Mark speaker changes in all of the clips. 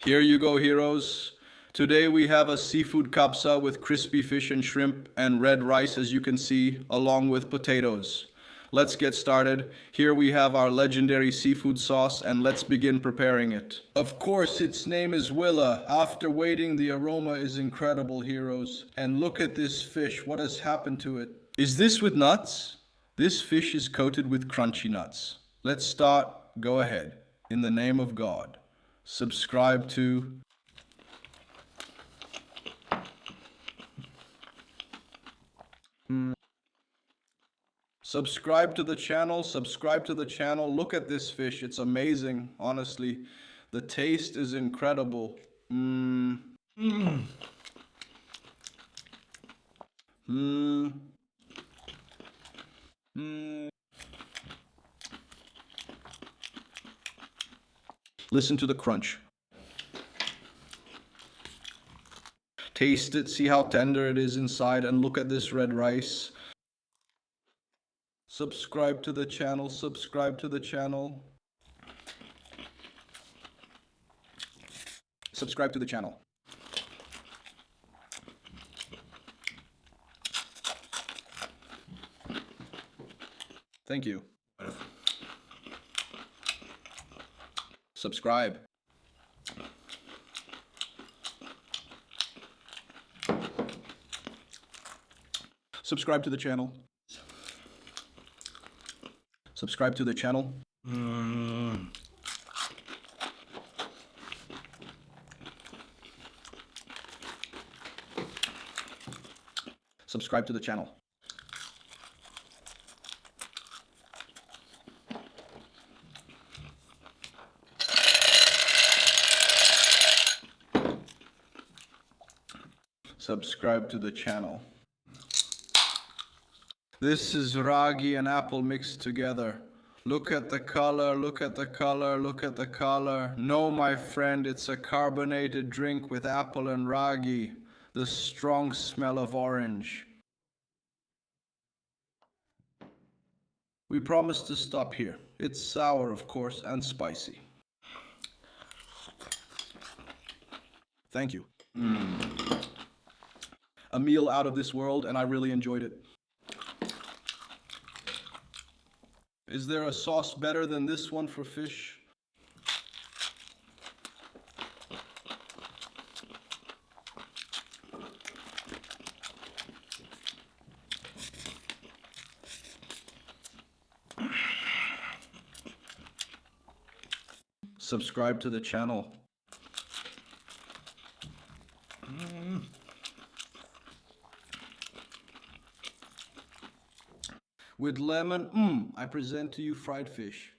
Speaker 1: Here you go, heroes. Today we have a seafood kapsa with crispy fish and shrimp and red rice, as you can see, along with potatoes. Let's get started. Here we have our legendary seafood sauce, and let's begin preparing it. Of course, its name is Willa. After waiting, the aroma is incredible, heroes. And look at this fish. What has happened to it? Is this with nuts? This fish is coated with crunchy nuts. Let's start. Go ahead. In the name of God. Subscribe to Subscribe to the channel, subscribe to the channel. Look at this fish. It's amazing, honestly. The taste is incredible. Mmm. Mmm. Mmm. Mmm. Listen to the crunch. Taste it, see how tender it is inside, and look at this red rice. Subscribe to the channel, subscribe to the channel. Subscribe to the channel. Thank you. Subscribe. Subscribe to the channel. Subscribe to the channel. Subscribe to the channel. Subscribe to the channel. This is Ragi and apple mixed together. Look at the color, look at the color, look at the color. No, my friend, it's a carbonated drink with apple and Ragi. The strong smell of orange. We promise to stop here. It's sour, of course, and spicy. Thank you. A meal out of this world, and I really enjoyed it. Is there a sauce better than this one for fish? Subscribe to the channel. With lemon, I present to you fried fish.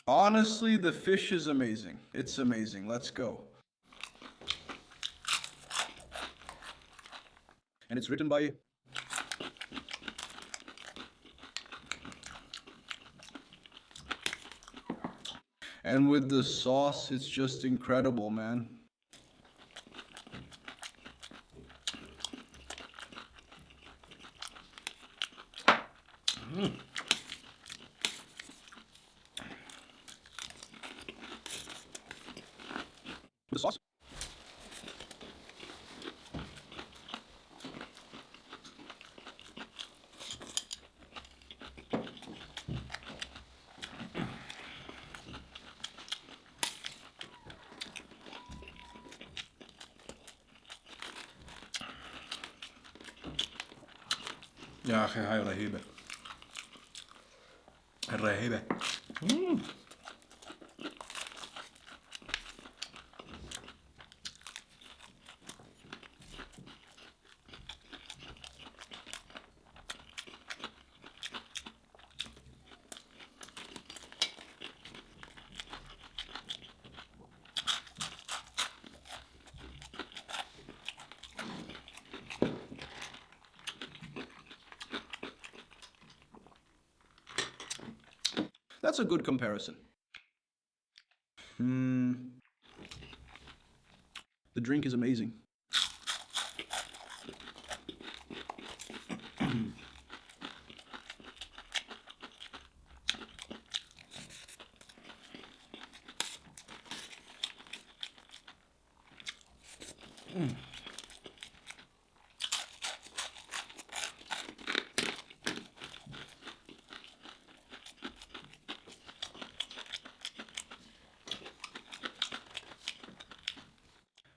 Speaker 1: Honestly, the fish is amazing. It's amazing. Let's go. And it's written by... And with the sauce, it's just incredible, man. The sauce. يا أخي هاي رهيبة رهيبة. That's a good comparison. The drink is amazing.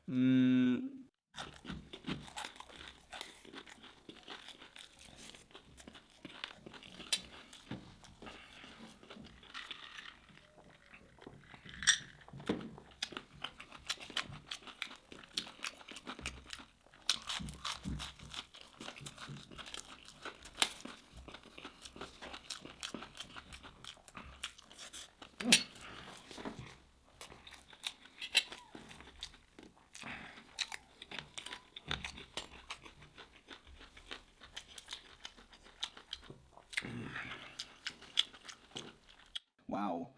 Speaker 1: Mm, wow.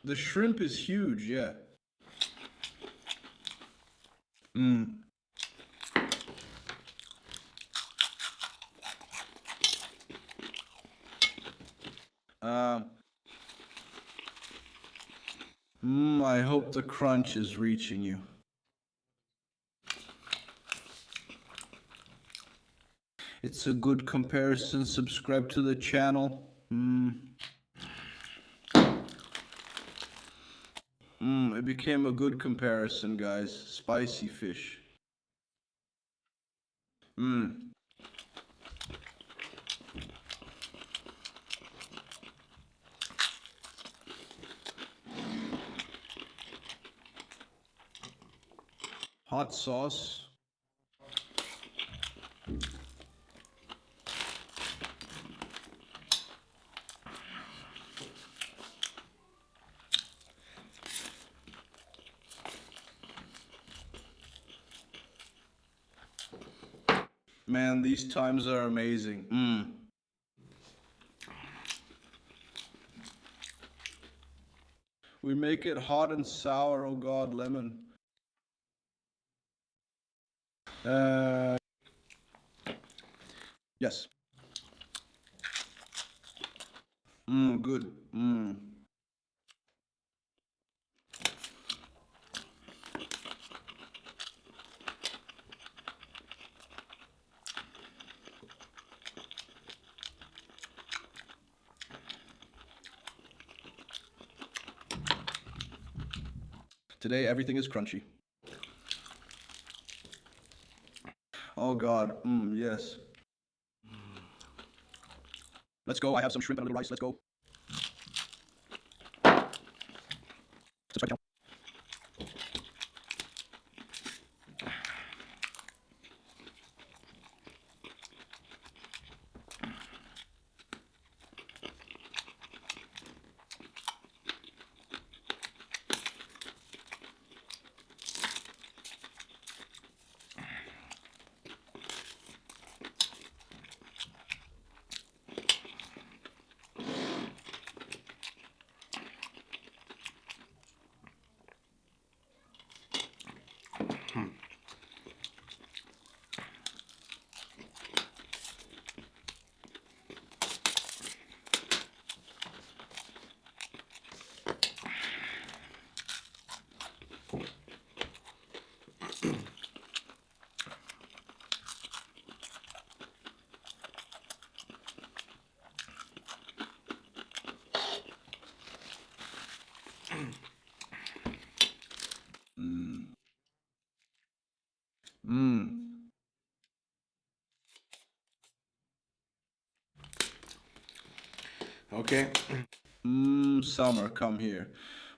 Speaker 1: The shrimp is huge, yeah. Mm. Um, I hope the crunch is reaching you. It's a good comparison. Subscribe to the channel. It became a good comparison, guys. Spicy fish. Hot sauce. Man, these times are amazing. We make it hot and sour, oh god, lemon. Uh, yes. Good. Today, everything is crunchy. Oh god, yes. Let's go, I have some shrimp and a little rice, let's go. Subscribe channel. Okay. Summer, come here.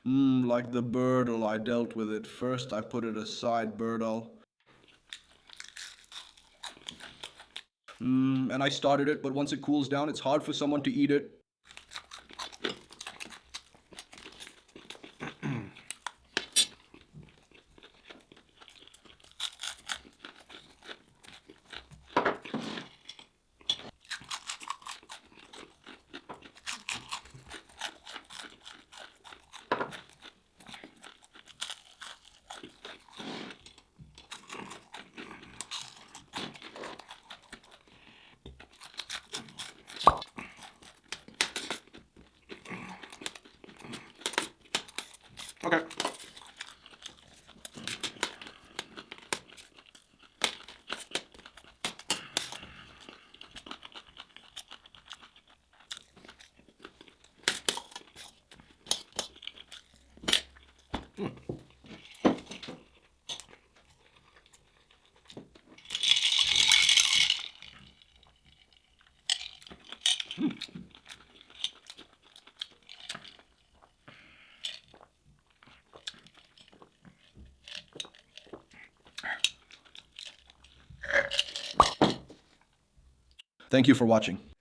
Speaker 1: Like the birdle, I dealt with it. First, I put it aside, birdle. And I started it, but once it cools down, it's hard for someone to eat it. Okay. Thank you for watching.